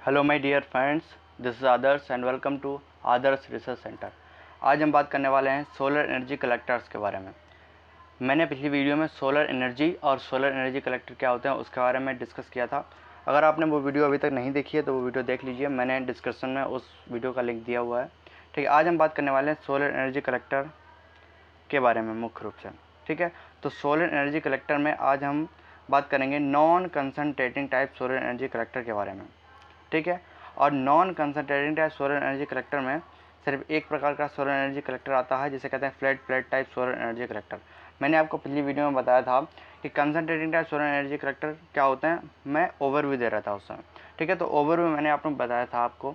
Hello my dear friends, this is Adarsh and welcome to Adarsh research centre. आज हम बात करने वाले हैं सोलर एनर्जी कलेक्टर्स के बारे में। मैंने पिछली वीडियो में सोलर एनर्जी और सोलर एनर्जी कलेक्टर क्या होते हैं उसके बारे में डिस्कस किया था। अगर आपने वो वीडियो अभी तक नहीं देखी है तो वो वीडियो देख लीजिए, मैंने डिस्क्रिप्शन में उस वीडियो का लिंक दिया हुआ है। ठीक है, आज हम बात करने वाले हैं सोलर एनर्जी कलेक्टर के बारे में मुख्य रूप से। ठीक है, तो सोलर एनर्जी कलेक्टर में आज हम बात करेंगे non concentrating type solar energy collector के बारे में। ठीक है, और non concentrating type solar energy collector में सिर्फ एक प्रकार का सोलर एनर्जी कलेक्टर आता है जिसे कहते हैं flat plate type solar energy collector. मैंने आपको पिछली वीडियो में बताया था कि concentrating type solar energy collector क्या होते हैं, मैं ओवरव्यू दे रहा था उस समय। ठीक है, तो ओवरव्यू मैंने आपको बताया था आपको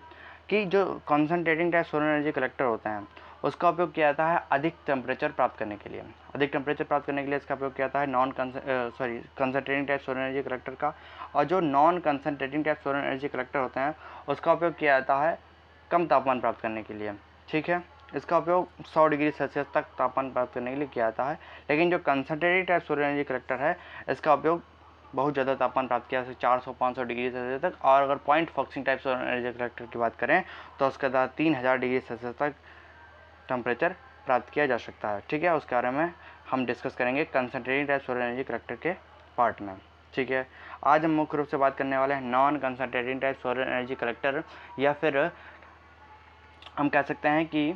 कि जो concentrating type solar energy collector होते हैं उसका उपयोग किया जाता है अधिक टेम्परेचर प्राप्त करने के लिए। अधिक टेम्परेचर प्राप्त करने के लिए इसका उपयोग किया जाता है concentrating type solar energy collector का। और जो non concentrating type solar energy collector होते हैं उसका उपयोग किया जाता है कम तापमान प्राप्त करने के लिए। ठीक है, इसका उपयोग 100 डिग्री सेल्सियस तक तापमान प्राप्त करने के लिए किया जाता है। लेकिन जो concentrated type solar energy collector है इसका उपयोग बहुत ज़्यादा तापमान प्राप्त किया, जैसे 400-500 डिग्री सेल्सियस तक। और अगर point फॉक्सिंग type solar energy collector की बात करें तो उसके बाद 3000 डिग्री सेल्सियस तक टेम्परेचर प्राप्त किया जा सकता है। ठीक है, उसके बारे में हम डिस्कस करेंगे concentrating type solar energy collector के पार्ट में। ठीक है, आज हम मुख्य रूप से बात करने वाले हैं non concentrating type solar energy collector, या फिर हम कह सकते हैं कि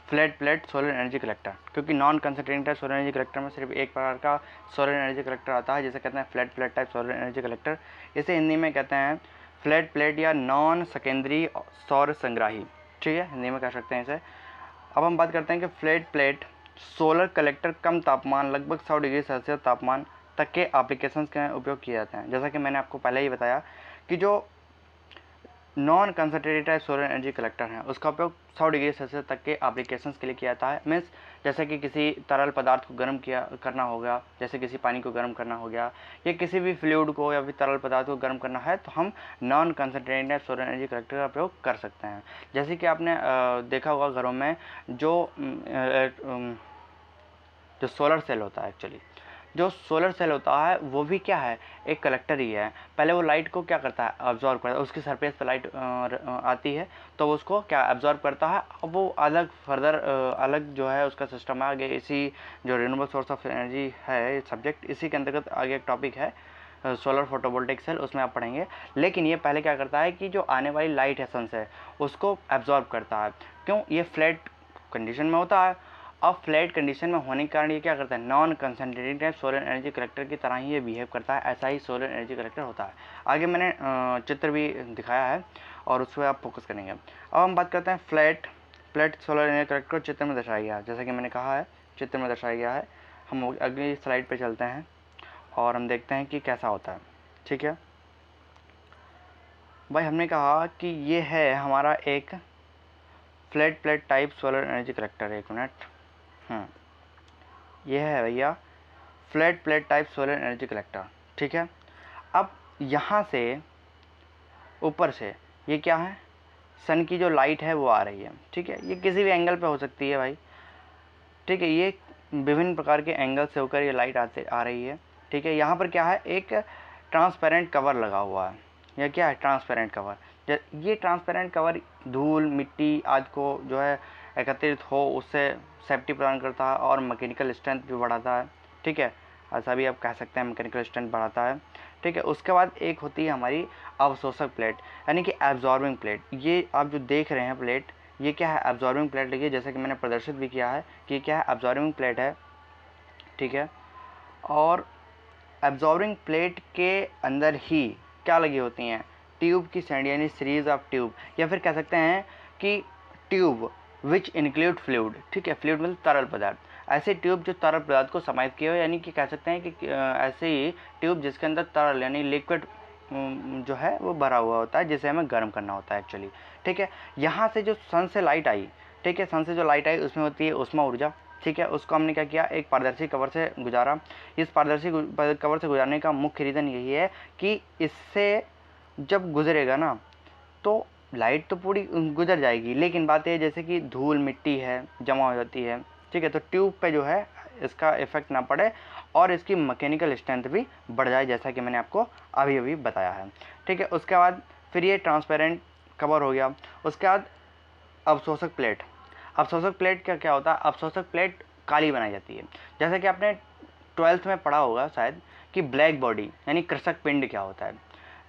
flat plate solar energy collector. क्योंकि non concentrating type solar energy collector में सिर्फ एक प्रकार का सोलर एनर्जी कलेक्टर आता है जिसे कहते हैं flat plate type solar energy collector. इसे हिंदी में कहते हैं फ्लैट प्लेट या नॉन सेकेंडरी सौर संग्राही। ठीक है, हिंदी में कह सकते हैं इसे। अब हम बात करते हैं कि फ्लैट प्लेट सोलर कलेक्टर कम तापमान लगभग 100 डिग्री सेल्सियस तापमान तक के एप्लीकेशंस के उपयोग किए जाते हैं। जैसा कि मैंने आपको पहले ही बताया कि जो non concentrated type solar energy collector है उसका उपयोग 100 डिग्री सेल्सियस तक के एप्लीकेशंस के लिए किया जाता है। मीन्स जैसे कि किसी तरल पदार्थ को गर्म करना होगा, जैसे किसी पानी को गर्म करना हो गया, या किसी भी फ्लूइड को या फिर तरल पदार्थ को गर्म करना है तो हम non concentrated type solar energy collector का उपयोग कर सकते हैं। जैसे कि आपने देखा होगा घरों में जो सोलर सेल होता है, एक्चुअली जो सोलर सेल होता है वो भी क्या है, एक कलेक्टर ही है। पहले वो लाइट को क्या करता है, अब्जॉर्ब करता है। उसकी सरफेस पे लाइट आती है तो वो उसको क्या अब्जॉर्ब करता है। अब वो अलग फर्दर अलग जो है उसका सिस्टम है आगे। इसी जो रिन्यूएबल सोर्स ऑफ एनर्जी है सब्जेक्ट, इसी के अंतर्गत आगे एक टॉपिक है सोलर फोटोवोल्टिक सेल, उसमें आप पढ़ेंगे। लेकिन ये पहले क्या करता है कि जो आने वाली लाइट है सन से उसको एब्जॉर्ब करता है। क्यों, ये फ्लैट कंडीशन में होता है। अब फ्लैट कंडीशन में होने के कारण ये क्या करता है, non concentrating type solar energy collector की तरह ही ये बिहेव करता है। ऐसा ही सोलर एनर्जी कलेक्टर होता है। आगे मैंने चित्र भी दिखाया है और उस पर आप फोकस करेंगे। अब हम बात करते हैं फ्लैट सोलर एनर्जी कलेक्टर को चित्र में दर्शाया गया है। जैसा कि मैंने कहा है चित्र में दर्शाया गया है। हम अगली स्लाइड पर चलते हैं और हम देखते हैं कि कैसा होता है। ठीक है भाई, हमने कहा कि ये है हमारा एक flat plate type solar energy collector. एक मिनट, ये है भैया flat plate type solar energy collector. ठीक है, अब यहाँ से ऊपर से ये क्या है, सन की जो लाइट है वो आ रही है। ठीक है, ये किसी भी एंगल पे हो सकती है भाई। ठीक है, ये विभिन्न प्रकार के एंगल से होकर ये लाइट आ रही है। ठीक है, यहाँ पर क्या है, एक ट्रांसपेरेंट कवर लगा हुआ है। यह क्या है, ट्रांसपेरेंट कवर। ये ट्रांसपेरेंट कवर धूल मिट्टी आदि को जो है एकत्रित हो उससे सेफ्टी प्रदान करता है और मैकेनिकल स्ट्रेंथ भी बढ़ाता है। ठीक है, ऐसा भी आप कह सकते हैं, मैकेनिकल स्ट्रेंथ बढ़ाता है। ठीक है, उसके बाद एक होती है हमारी अवशोषक प्लेट यानी कि एब्जॉर्बिंग प्लेट। ये आप जो देख रहे हैं प्लेट, ये क्या है, एब्जॉर्बिंग प्लेट लगी है। जैसे कि मैंने प्रदर्शित भी किया है कि क्या है, एब्जॉर्बिंग प्लेट है। ठीक है, और एब्जॉर्बिंग प्लेट के अंदर ही क्या लगी होती हैं, ट्यूब की श्रेणी यानी सीरीज ऑफ ट्यूब, या फिर कह सकते हैं कि ट्यूब विच इंक्लूड फ्लूइड। ठीक है, फ्लूइड मतलब तरल पदार्थ। ऐसे ट्यूब जो तरल पदार्थ को समाहित किए हुए, यानी कि कह सकते हैं कि ऐसे ही ट्यूब जिसके अंदर तरल यानी लिक्विड जो है वो भरा हुआ होता है जिसे हमें गर्म करना होता है एक्चुअली। ठीक है, यहाँ से जो सन से लाइट आई, ठीक है, सन से जो लाइट आई उसमें होती है उष्मा ऊर्जा। ठीक है, उसको हमने क्या किया, एक पारदर्शी कवर से गुजारा। इस पारदर्शी कवर से गुजारने का मुख्य रीज़न यही है कि इससे जब गुजरेगा ना तो लाइट तो पूरी गुजर जाएगी, लेकिन बात है जैसे कि धूल मिट्टी है जमा हो जाती है। ठीक है, तो ट्यूब पे जो है इसका इफेक्ट ना पड़े और इसकी मैकेनिकल स्ट्रेंथ भी बढ़ जाए, जैसा कि मैंने आपको अभी अभी बताया है। ठीक है, उसके बाद फिर ये ट्रांसपेरेंट कवर हो गया। उसके बाद अवशोषक प्लेट। अवशोषक प्लेट क्या क्या होता है? अवशोषक प्लेट काली बनाई जाती है। जैसे कि आपने 12th में पढ़ा होगा शायद कि ब्लैक बॉडी यानी कृषक पिंड क्या होता है।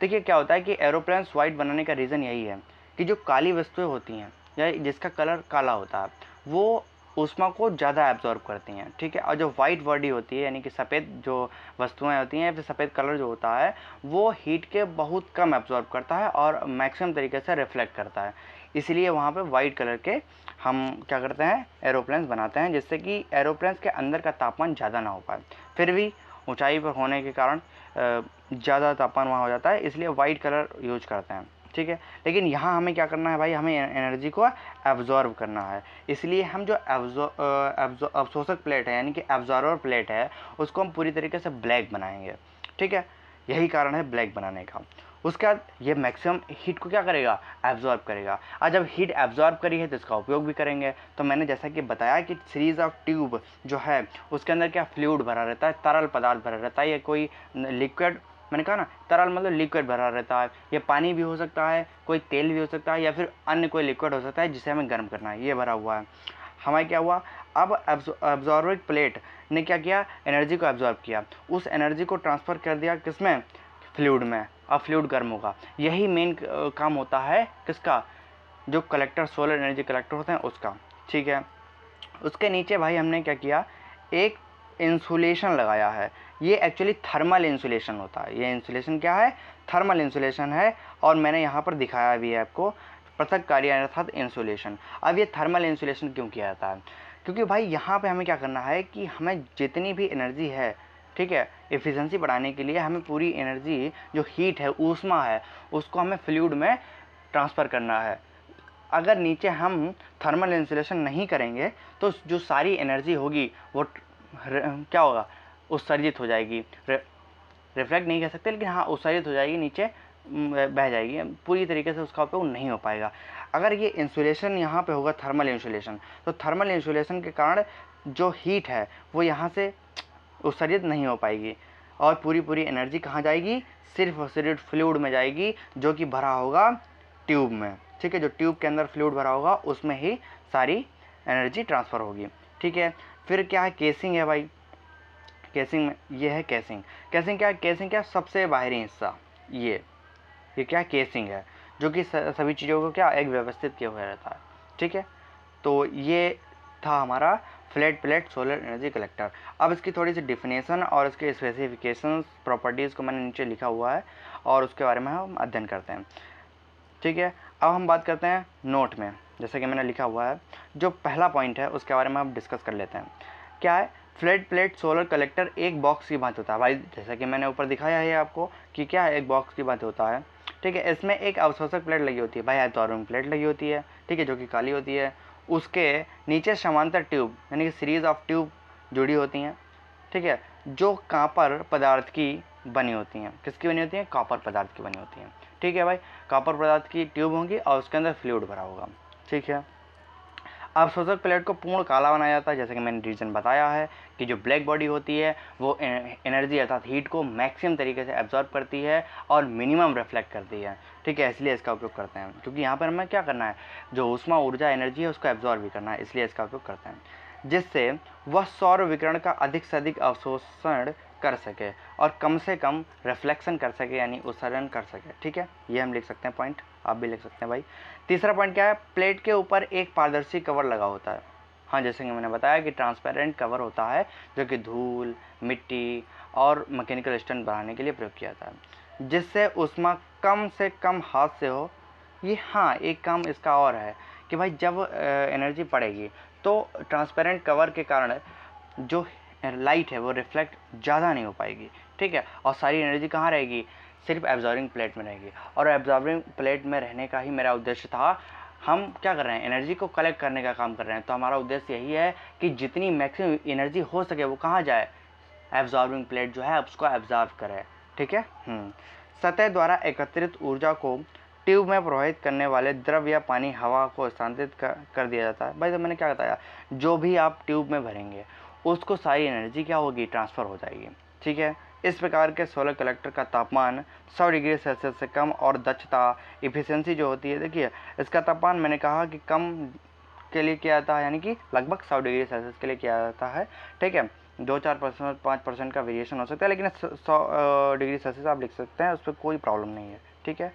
देखिए क्या होता है कि एरोप्लेन्स वाइट बनाने का रीज़न यही है कि जो काली वस्तुएं होती हैं या जिसका कलर काला होता है वो ऊष्मा को ज़्यादा एब्जॉर्ब करती हैं, ठीक है। और जो वाइट बॉडी होती है यानी कि सफ़ेद जो वस्तुएं होती हैं या फिर सफ़ेद कलर जो होता है वो हीट के बहुत कम एब्जॉर्ब करता है और मैक्सिमम तरीके से रिफ्लेक्ट करता है। इसलिए वहाँ पे वाइट कलर के हम क्या करते हैं, एरोप्लेन्स बनाते हैं, जिससे कि एरोप्लेन्स के अंदर का तापमान ज़्यादा ना हो पाए। फिर भी ऊंचाई पर होने के कारण ज़्यादा तापमान वहाँ हो जाता है, इसलिए वाइट कलर यूज करते हैं, ठीक है। लेकिन यहाँ हमें क्या करना है भाई, हमें एनर्जी को एब्जॉर्ब करना है। इसलिए हम जो अवशोषक प्लेट है यानी कि एब्जॉर्बर प्लेट है उसको हम पूरी तरीके से ब्लैक बनाएंगे, ठीक है। यही कारण है ब्लैक बनाने का। उसके बाद ये मैक्सिमम हीट को क्या करेगा, एब्जॉर्ब करेगा। और जब हीट एब्जॉर्ब करी है तो इसका उपयोग भी करेंगे। तो मैंने जैसा कि बताया कि सीरीज ऑफ ट्यूब जो है उसके अंदर क्या फ्लूइड भरा रहता है, तरल पदार्थ भरा रहता है, या कोई लिक्विड, मैंने कहा ना तरल मतलब लिक्विड भरा रहता है। ये पानी भी हो सकता है, कोई तेल भी हो सकता है, या फिर अन्य कोई लिक्विड हो सकता है जिसे हमें गर्म करना है, ये भरा हुआ है। हमारे क्या हुआ, अब एब्जॉर्बिंग प्लेट ने क्या किया, एनर्जी को एब्जॉर्ब किया, उस एनर्जी को ट्रांसफ़र कर दिया किसमें, फ्लूइड में। अब फ्लूइड गर्म होगा। यही मेन काम होता है किसका, जो कलेक्टर सोलर एनर्जी कलेक्टर होते हैं उसका, ठीक है। उसके नीचे भाई हमने क्या किया, एक इंसुलेशन लगाया है। ये एक्चुअली थर्मल इंसुलेशन होता है। ये इंसुलेशन क्या है, थर्मल इंसुलेशन है। और मैंने यहाँ पर दिखाया भी है आपको, पृथक्कारी अर्थात इंसुलेशन। अब ये थर्मल इंसुलेशन क्यों किया जाता है, क्योंकि भाई यहाँ पे हमें क्या करना है कि हमें जितनी भी एनर्जी है, ठीक है, एफिशिएंसी बढ़ाने के लिए हमें पूरी एनर्जी जो हीट है, ऊष्मा है, उसको हमें फ्लूइड में ट्रांसफ़र करना है। अगर नीचे हम थर्मल इंसुलेशन नहीं करेंगे तो जो सारी एनर्जी होगी वो क्या होगा, उत्सर्जित हो जाएगी। रिफ्लेक्ट नहीं कह सकते, लेकिन हाँ उत्सर्जित हो जाएगी, नीचे बह जाएगी, पूरी तरीके से उसका उपयोग नहीं हो पाएगा। अगर ये इंसुलेशन यहाँ पे होगा थर्मल इंसुलेशन, तो थर्मल इंसुलेशन के कारण जो हीट है वो यहाँ से उत्सर्जित नहीं हो पाएगी और पूरी एनर्जी कहाँ जाएगी, सिर्फ और सिर्फ फ्लूइड में जाएगी, जो कि भरा होगा ट्यूब में, ठीक है। जो ट्यूब के अंदर फ्लूइड भरा होगा उसमें ही सारी एनर्जी ट्रांसफ़र होगी, ठीक है। फिर क्या है, केसिंग है भाई। केसिंग में ये है केसिंग। केसिंग क्या है, केसिंग क्या, सबसे बाहरी हिस्सा, ये क्या केसिंग है, जो कि सभी चीज़ों को क्या एक व्यवस्थित किया हुआ रहता है, ठीक है। तो ये था हमारा flat plate solar energy collector. अब इसकी थोड़ी सी डिफिनेशन और इसके स्पेसिफिकेशंस, प्रॉपर्टीज़ को मैंने नीचे लिखा हुआ है और उसके बारे में हम अध्ययन करते हैं, ठीक है। अब हम बात करते हैं नोट में, जैसे कि मैंने लिखा हुआ है, जो पहला पॉइंट है उसके बारे में हम डिस्कस कर लेते हैं। क्या है, फ्लैट प्लेट सोलर कलेक्टर एक बॉक्स की बात होता है भाई, जैसा कि मैंने ऊपर दिखाया है आपको कि क्या है, एक बॉक्स की बात होता है, ठीक है। इसमें एक अवशोषक प्लेट लगी होती है भाई, एब्जॉर्बिंग प्लेट लगी होती है, ठीक है, जो कि काली होती है। उसके नीचे समांतर ट्यूब यानी कि सीरीज ऑफ ट्यूब जुड़ी होती हैं, ठीक है, जो कॉपर पदार्थ की बनी होती हैं। किसकी बनी होती हैं, कॉपर पदार्थ की बनी होती हैं, ठीक है भाई। कॉपर पदार्थ की ट्यूब होंगी और उसके अंदर फ्लूइड भरा होगा, ठीक है। अवशोषक प्लेट को पूर्ण काला बनाया जाता है, जैसे कि मैंने रीजन बताया है कि जो ब्लैक बॉडी होती है वो एनर्जी अर्थात हीट को मैक्सिमम तरीके से एब्जॉर्ब करती है और मिनिमम रिफ्लेक्ट करती है, ठीक है। इसलिए इसका उपयोग करते हैं, क्योंकि यहाँ पर हमें क्या करना है, जो ऊष्मा ऊर्जा एनर्जी है उसको एब्जॉर्ब भी करना है, इसलिए इसका उपयोग करते हैं, जिससे वह सौर विकिरण का अधिक से अधिक अवशोषण कर सके और कम से कम रिफ्लेक्शन कर सके यानी उत्सर्जन कर सके, ठीक है। ये हम लिख सकते हैं पॉइंट, आप भी लिख सकते हैं भाई। तीसरा पॉइंट क्या है, प्लेट के ऊपर एक पारदर्शी कवर लगा होता है। हाँ, जैसे कि मैंने बताया कि ट्रांसपेरेंट कवर होता है जो कि धूल, मिट्टी और मैकेनिकल स्टंट बढ़ाने के लिए प्रयोग किया जाता है, जिससे ऊष्मा कम से कम हाथ से हो। ये हाँ, एक काम इसका और है कि भाई जब एनर्जी पड़ेगी तो ट्रांसपेरेंट कवर के कारण जो लाइट है वो रिफ्लेक्ट ज़्यादा नहीं हो पाएगी, ठीक है। और सारी एनर्जी कहाँ रहेगी, सिर्फ एब्जॉर्बिंग प्लेट में रहेगी। और एब्जॉर्बिंग प्लेट में रहने का ही मेरा उद्देश्य था। हम क्या कर रहे हैं, एनर्जी को कलेक्ट करने का काम कर रहे हैं, तो हमारा उद्देश्य यही है कि जितनी मैक्सिमम एनर्जी हो सके वो कहाँ जाए, एब्जॉर्बिंग प्लेट जो है उसको एब्जॉर्ब करे, ठीक है। सतह द्वारा एकत्रित ऊर्जा को ट्यूब में प्रवाहित करने वाले द्रव या पानी, हवा को स्थानांतरित कर दिया जाता है। भाई तो मैंने क्या बताया, जो भी आप ट्यूब में भरेंगे उसको सारी एनर्जी क्या होगी, ट्रांसफ़र हो जाएगी, ठीक है। इस प्रकार के सोलर कलेक्टर का तापमान 100 डिग्री सेल्सियस से कम और दक्षता इफिशियंसी जो होती है, देखिए इसका तापमान मैंने कहा कि कम के लिए किया जाता है, यानी कि लगभग 100 डिग्री सेल्सियस के लिए किया जाता है। ठीक है, 2-4% 5% का वेरिएशन हो सकता है, लेकिन 100 डिग्री सेल्सियस आप लिख सकते हैं, उस पर कोई प्रॉब्लम नहीं है। ठीक है,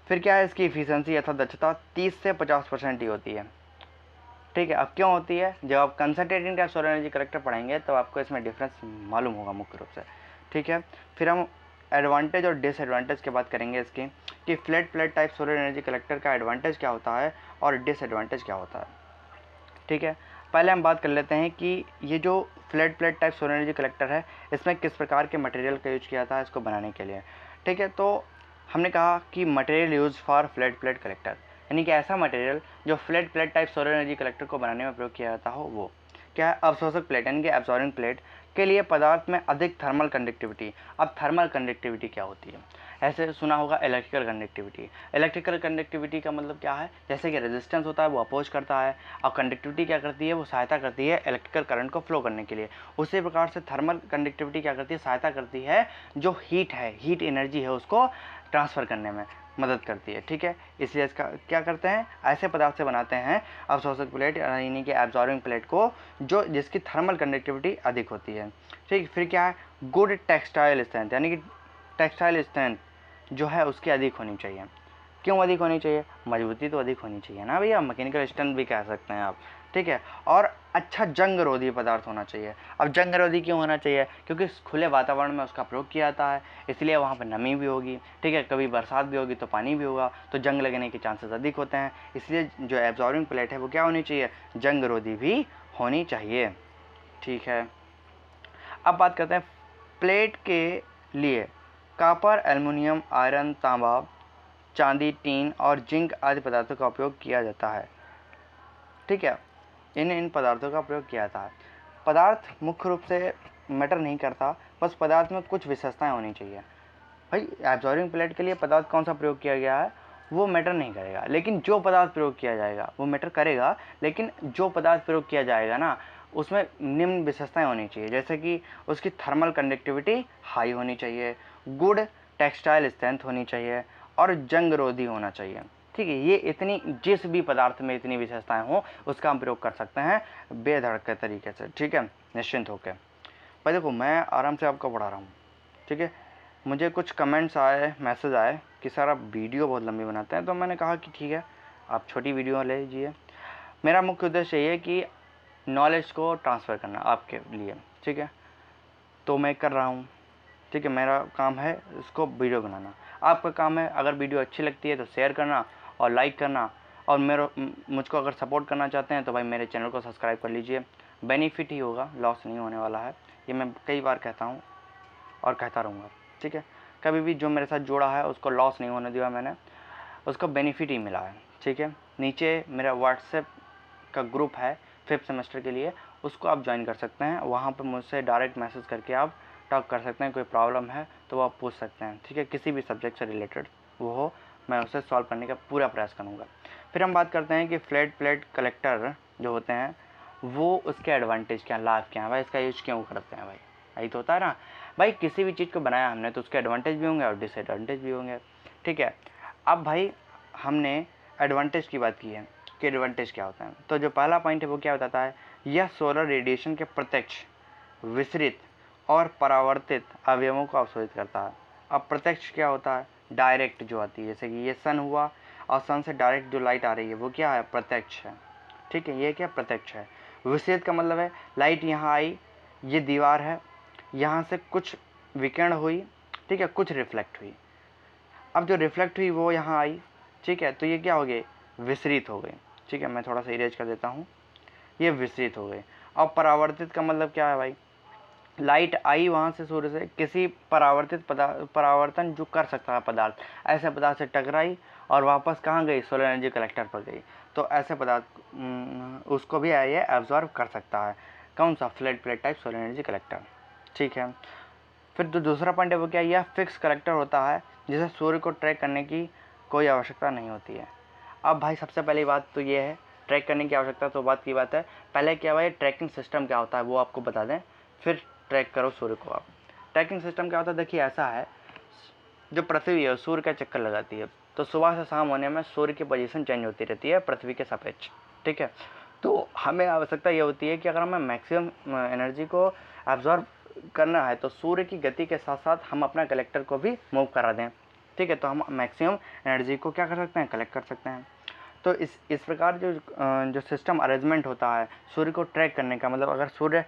फिर क्या है, इसकी इफिशियंसी अर्थात दक्षता 30 से 50% ही होती है। ठीक है, अब क्यों होती है, जब आप कंसंट्रेटेड का सोलर एनर्जी कलेक्टर पढ़ेंगे तो आपको इसमें डिफरेंस मालूम होगा मुख्य रूप से। ठीक है, फिर हम एडवांटेज और डिसएडवांटेज की बात करेंगे इसकी, कि flat plate type solar energy collector का एडवांटेज क्या होता है और डिसएडवांटेज क्या होता है। ठीक है, पहले हम बात कर लेते हैं कि ये जो flat plate type solar energy collector है, इसमें किस प्रकार के मटेरियल का यूज किया जाता है इसको बनाने के लिए। ठीक है, तो हमने कहा कि material use for flat plate collector, यानी कि ऐसा मटेरियल जो flat plate type solar energy collector को बनाने में प्रयोग किया जाता हो, वो क्या है, अवशोषक प्लेट यानी कि एब्जॉर्बिंग प्लेट के लिए पदार्थ में अधिक थर्मल कंडक्टिविटी। अब थर्मल कंडक्टिविटी क्या होती है, ऐसे सुना होगा इलेक्ट्रिकल कंडक्टिविटी। इलेक्ट्रिकल कंडक्टिविटी का मतलब क्या है, जैसे कि रेजिस्टेंस होता है वो अपोज करता है, और कंडक्टिविटी क्या करती है, वो सहायता करती है इलेक्ट्रिकल करंट को फ्लो करने के लिए। उसी प्रकार से थर्मल कंडक्टिविटी क्या करती है, सहायता करती है जो हीट है, हीट एनर्जी है, उसको ट्रांसफ़र करने में मदद करती है। ठीक है, इसलिए इसका क्या करते हैं, ऐसे पदार्थ से बनाते हैं अवशोषक प्लेट यानी कि एब्जॉर्बिंग प्लेट को, जो जिसकी थर्मल कंडक्टिविटी अधिक होती है। ठीक, फिर क्या है, गुड टेक्सटाइल स्ट्रेंथ, यानी कि टेक्सटाइल स्ट्रेंथ जो है उसकी अधिक होनी चाहिए। क्यों अधिक होनी चाहिए, मजबूती तो अधिक होनी चाहिए ना भैया, मैकेनिकल स्ट्रेंथ भी कह सकते हैं आप। ठीक है, और अच्छा जंग रोधी पदार्थ होना चाहिए। अब जंग रोधी क्यों होना चाहिए, क्योंकि खुले वातावरण में उसका प्रयोग किया जाता है, इसलिए वहाँ पर नमी भी होगी। ठीक है, कभी बरसात भी होगी तो पानी भी होगा, तो जंग लगने के चांसेस अधिक होते हैं। इसलिए जो एब्जॉर्बिंग प्लेट है वो क्या होनी चाहिए, जंग रोधी भी होनी चाहिए। ठीक है, अब बात करते हैं प्लेट के लिए कॉपर, एल्युमिनियम, आयरन, तांबा, चांदी, टीन और जिंक आदि पदार्थों का उपयोग किया जाता है। ठीक है, इन पदार्थों का प्रयोग किया जाता है। पदार्थ मुख्य रूप से मैटर नहीं करता, बस पदार्थ में कुछ विशेषताएं होनी चाहिए। भाई एब्जॉर्बिंग प्लेट के लिए पदार्थ कौन सा प्रयोग किया गया है वो मैटर नहीं करेगा, लेकिन जो पदार्थ प्रयोग किया जाएगा वो मैटर करेगा। लेकिन जो पदार्थ प्रयोग किया जाएगा ना, उसमें निम्न विशेषताएं होनी चाहिए, जैसे कि उसकी थर्मल कंडक्टिविटी हाई होनी चाहिए, गुड टेक्सटाइल स्ट्रेंथ होनी चाहिए, और जंग रोधी होना चाहिए। ठीक है, ये इतनी, जिस भी पदार्थ में इतनी विशेषताएं हो उसका हम प्रयोग कर सकते हैं बेधड़क के तरीके से। ठीक है, निश्चिंत होकर। भाई देखो, मैं आराम से आपको पढ़ा रहा हूँ। ठीक है, मुझे कुछ कमेंट्स आए, मैसेज आए कि सर आप वीडियो बहुत लंबी बनाते हैं, तो मैंने कहा कि ठीक है आप छोटी वीडियो ले लीजिए। मेरा मुख्य उद्देश्य ये है कि नॉलेज को ट्रांसफ़र करना आपके लिए। ठीक है, तो मैं कर रहा हूँ। ठीक है, मेरा काम है इसको वीडियो बनाना, आपका काम है अगर वीडियो अच्छी लगती है तो शेयर करना और लाइक करना, और मुझको अगर सपोर्ट करना चाहते हैं तो भाई मेरे चैनल को सब्सक्राइब कर लीजिए। बेनिफिट ही होगा, लॉस नहीं होने वाला है, ये मैं कई बार कहता हूँ और कहता रहूँगा। ठीक है, कभी भी जो मेरे साथ जोड़ा है उसको लॉस नहीं होने दिया मैंने, उसको बेनिफिट ही मिला है। ठीक है, नीचे मेरा व्हाट्सएप का ग्रुप है 5th सेमेस्टर के लिए, उसको आप ज्वाइन कर सकते हैं। वहाँ पर मुझसे डायरेक्ट मैसेज करके आप टॉक कर सकते हैं, कोई प्रॉब्लम है तो आप पूछ सकते हैं। ठीक है, किसी भी सब्जेक्ट से रिलेटेड वो हो, मैं उसे सॉल्व करने का पूरा प्रयास करूँगा। फिर हम बात करते हैं कि फ्लैट प्लेट कलेक्टर जो होते हैं वो उसके एडवांटेज क्या, लाभ क्या है, भाई इसका यूज क्यों करते हैं। भाई यही तो होता है ना भाई, किसी भी चीज़ को बनाया हमने तो उसके एडवांटेज भी होंगे और डिसएडवांटेज भी होंगे। ठीक है, अब भाई हमने एडवांटेज की बात की है कि एडवांटेज क्या होता है, तो जो पहला पॉइंट है वो क्या बताता है, यह सोलर रेडिएशन के प्रत्यक्ष, विसरित और परावर्तित अवयवों को अवशोषित करता है। अब प्रत्यक्ष क्या होता है, डायरेक्ट जो आती है, जैसे कि ये सन हुआ और सन से डायरेक्ट जो लाइट आ रही है वो क्या है, प्रत्यक्ष है। ठीक है, ये क्या प्रत्यक्ष है। विसरित का मतलब है लाइट यहाँ आई, ये दीवार है, यहाँ से कुछ विकिरण हुई, ठीक है, कुछ रिफ्लेक्ट हुई। अब जो रिफ्लेक्ट हुई वो यहाँ आई, ठीक है, तो ये क्या हो गए, विसरित हो गए। ठीक है, मैं थोड़ा सा इरेज कर देता हूँ, ये विसरित हो गए। अब परावर्तित का मतलब क्या है भाई, लाइट आई वहाँ से सूर्य से, किसी परावर्तन जो कर सकता है पदार्थ, ऐसे पदार्थ से टकराई और वापस कहाँ गई, सोलर एनर्जी कलेक्टर पर गई। तो ऐसे पदार्थ उसको भी ये एब्जॉर्ब कर सकता है। कौन सा, flat plate type solar energy collector. ठीक है, फिर जो दूसरा पॉइंट है वो क्या, यह फिक्स कलेक्टर होता है जिसे सूर्य को ट्रैक करने की कोई आवश्यकता नहीं होती है। अब भाई सबसे पहली बात तो ये है, ट्रैक करने की आवश्यकता तो बात की बात है, पहले क्या भाई ट्रैकिंग सिस्टम क्या होता है वो आपको बता दें, फिर ट्रैक करो सूर्य को आप। ट्रैकिंग सिस्टम क्या होता है, देखिए ऐसा है, जो पृथ्वी है सूर्य का चक्कर लगाती है, तो सुबह से शाम होने में सूर्य की पोजीशन चेंज होती रहती है पृथ्वी के सापेक्ष, ठीक है। तो हमें आवश्यकता ये होती है कि अगर हमें मैक्सिमम एनर्जी को एब्जॉर्ब करना है तो सूर्य की गति के साथ साथ हम अपना कलेक्टर को भी मूव करा दें, ठीक है। तो हम मैक्सिमम एनर्जी को क्या कर सकते हैं, कलेक्ट कर सकते हैं। तो इस प्रकार जो सिस्टम अरेंजमेंट होता है सूर्य को ट्रैक करने का, मतलब अगर सूर्य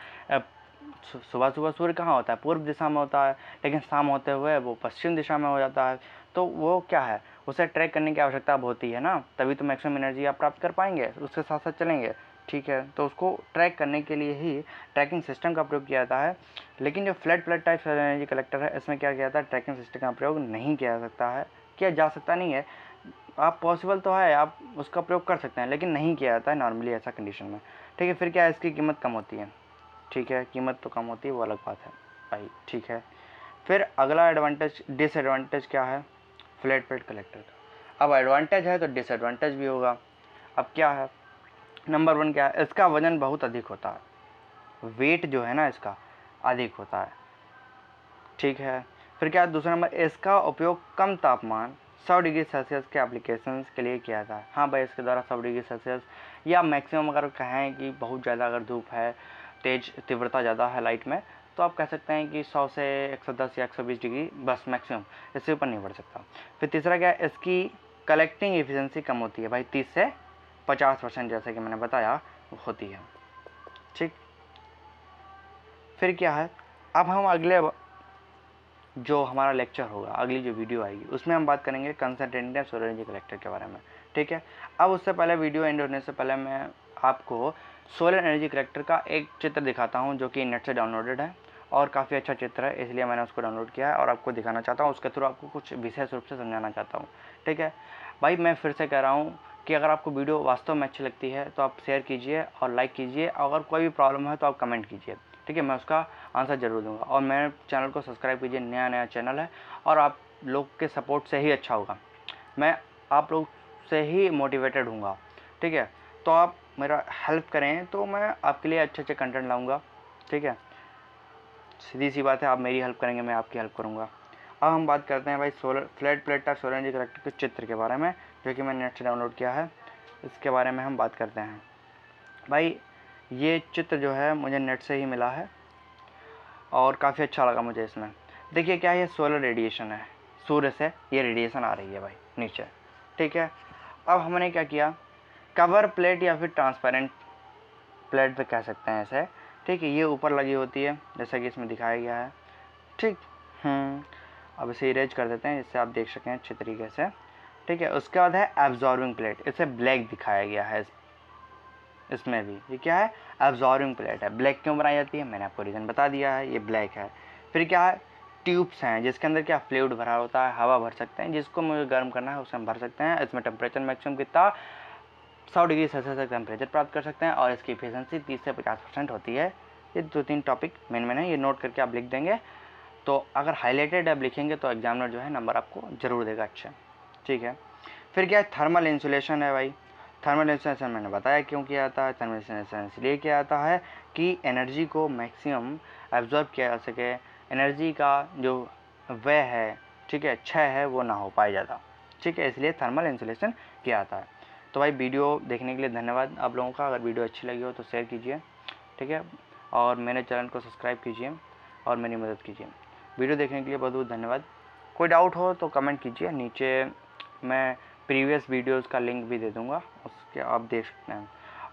सुबह सुबह सूर्य कहाँ होता है, पूर्व दिशा में होता है, लेकिन शाम होते हुए वो पश्चिम दिशा में हो जाता है, तो वो क्या है, उसे ट्रैक करने की आवश्यकता अब होती है ना, तभी तो मैक्सिमम एनर्जी आप प्राप्त कर पाएंगे, उसके साथ साथ चलेंगे, ठीक है। तो उसको ट्रैक करने के लिए ही ट्रैकिंग सिस्टम का प्रयोग किया जाता है। लेकिन जो flat plate type solar energy collector है, इसमें क्या किया जाता है, ट्रैकिंग सिस्टम का प्रयोग नहीं किया जा सकता है, किया जा सकता नहीं है, आप पॉसिबल तो है, आप उसका प्रयोग कर सकते हैं, लेकिन नहीं किया जाता है नॉर्मली ऐसा कंडीशन में, ठीक है। फिर क्या है, इसकी कीमत कम होती है, ठीक है, कीमत तो कम होती है, वो अलग बात है भाई, ठीक है। फिर अगला एडवांटेज डिसएडवांटेज क्या है फ्लैट प्लेट कलेक्टर का। अब एडवांटेज है तो डिसएडवांटेज भी होगा। अब क्या है, नंबर 1 क्या है, इसका वजन बहुत अधिक होता है, वेट जो है ना इसका अधिक होता है, ठीक है। फिर क्या है, दूसरा नंबर, इसका उपयोग कम तापमान 100 डिग्री सेल्सियस के एप्लीकेशंस के लिए किया जाता है। हाँ भाई, इसके द्वारा 100 डिग्री सेल्सियस या मैक्सिमम अगर कहें कि बहुत ज़्यादा अगर धूप है, तेज तीव्रता ज़्यादा है लाइट में, तो आप कह सकते हैं कि 100 से 110 या 120 डिग्री बस मैक्सिमम, इससे ऊपर नहीं बढ़ सकता। फिर तीसरा क्या है, इसकी कलेक्टिंग एफिशिएंसी कम होती है भाई, 30 से 50%, जैसे कि मैंने बताया होती है, ठीक। फिर क्या है, अब हम अगले जो हमारा लेक्चर होगा, अगली जो वीडियो आएगी उसमें हम बात करेंगे कंसंट्रेटेड सोलर एनर्जी कलेक्टर के बारे में, ठीक है। अब उससे पहले, वीडियो एंड होने से पहले, मैं आपको सोलर एनर्जी कलेक्टर का एक चित्र दिखाता हूं जो कि नेट से डाउनलोडेड है और काफ़ी अच्छा चित्र है, इसलिए मैंने उसको डाउनलोड किया है और आपको दिखाना चाहता हूँ, उसके थ्रू आपको कुछ विशेष रूप से समझाना चाहता हूँ, ठीक है भाई। मैं फिर से कह रहा हूँ कि अगर आपको वीडियो वास्तव में अच्छी लगती है तो आप शेयर कीजिए और लाइक कीजिए, अगर कोई भी प्रॉब्लम है तो आप कमेंट कीजिए, ठीक है, मैं उसका आंसर ज़रूर दूंगा। और मेरे चैनल को सब्सक्राइब कीजिए, नया चैनल है और आप लोग के सपोर्ट से ही अच्छा होगा, मैं आप लोग से ही मोटिवेटेड हूँगा, ठीक है। तो आप मेरा हेल्प करें तो मैं आपके लिए अच्छे कंटेंट लाऊंगा, ठीक है, सीधी सी बात है, आप मेरी हेल्प करेंगे, मैं आपकी हेल्प करूँगा। अब हम बात करते हैं भाई flat plate type solar energy collector के चित्र के बारे में, जो कि मैंने नेट से डाउनलोड किया है, इसके बारे में हम बात करते हैं। भाई ये चित्र जो है मुझे नेट से ही मिला है और काफ़ी अच्छा लगा मुझे इसमें। देखिए क्या है, ये सोलर रेडिएशन है, सूर्य से ये रेडिएशन आ रही है भाई नीचे, ठीक है। अब हमने क्या किया, कवर प्लेट या फिर ट्रांसपेरेंट प्लेट पे कह सकते हैं ऐसे, ठीक है, ये ऊपर लगी होती है जैसा कि इसमें दिखाया गया है, ठीक। अब इसे इरेज कर देते हैं जिससे आप देख सकें अच्छे तरीके से, ठीक है। उसके बाद है एब्जॉर्बिंग प्लेट, इसे ब्लैक दिखाया गया है इसमें भी, ये क्या है, एब्जॉर्बिंग प्लेट है। ब्लैक क्यों बनाई जाती है, मैंने आपको रीज़न बता दिया है, ये ब्लैक है। फिर क्या है, ट्यूब्स हैं जिसके अंदर क्या फ्लूइड भरा होता है, हवा भर सकते हैं, जिसको मुझे गर्म करना है उसे हम भर सकते हैं। इसमें टेम्परेचर मैक्सिमम कितना, 100 डिग्री सेल्सियस तक टेम्परेचर प्राप्त कर सकते हैं और इसकी एफिशिएंसी 30 से 50% होती है। ये 2-3 टॉपिक मेन है, ये नोट करके आप लिख देंगे, तो अगर हाईलाइटेड आप लिखेंगे तो एग्जामिनर जो है नंबर आपको ज़रूर देगा अच्छे, ठीक है। फिर क्या है, थर्मल इंसुलेशन है भाई। थर्मल इंसुलेशन मैंने बताया क्यों किया जाता है, थर्मल इंसुलेशन इसलिए किया जाता है कि एनर्जी को मैक्सिमम एब्जॉर्ब किया जा सके, एनर्जी का जो व्यय है, ठीक है, क्षय है, वो ना हो पाए ज़्यादा, ठीक है, इसलिए थर्मल इंसुलेशन किया जाता है। तो भाई वीडियो देखने के लिए धन्यवाद आप लोगों का, अगर वीडियो अच्छी लगी हो तो शेयर कीजिए, ठीक है, और मेरे चैनल को सब्सक्राइब कीजिए और मेरी मदद कीजिए। वीडियो देखने के लिए बहुत बहुत धन्यवाद। कोई डाउट हो तो कमेंट कीजिए, नीचे मैं प्रीवियस वीडियोस का लिंक भी दे दूंगा, उसके आप देख सकते हैं।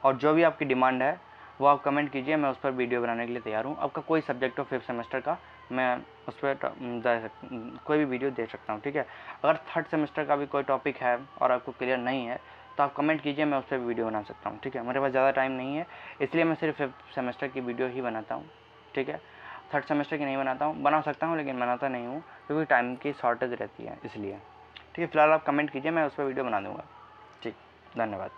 और जो भी आपकी डिमांड है वो आप कमेंट कीजिए, मैं उस पर वीडियो बनाने के लिए तैयार हूँ। आपका कोई सब्जेक्ट हो 5th सेमेस्टर का, मैं उस पर कोई भी वीडियो दे सकता हूँ, ठीक है। अगर 3rd सेमेस्टर का भी कोई टॉपिक है और आपको क्लियर नहीं है तो आप कमेंट कीजिए, मैं उस पर वीडियो बना सकता हूँ, ठीक है। मेरे पास ज़्यादा टाइम नहीं है, इसलिए मैं सिर्फ 5th सेमेस्टर की वीडियो ही बनाता हूँ, ठीक है। 3rd सेमेस्टर की नहीं बनाता हूँ, बना सकता हूँ लेकिन बनाता नहीं हूँ क्योंकि टाइम की शॉर्टेज रहती है इसलिए, ठीक है। फिलहाल आप कमेंट कीजिए, मैं उस पर वीडियो बना दूँगा, ठीक, धन्यवाद।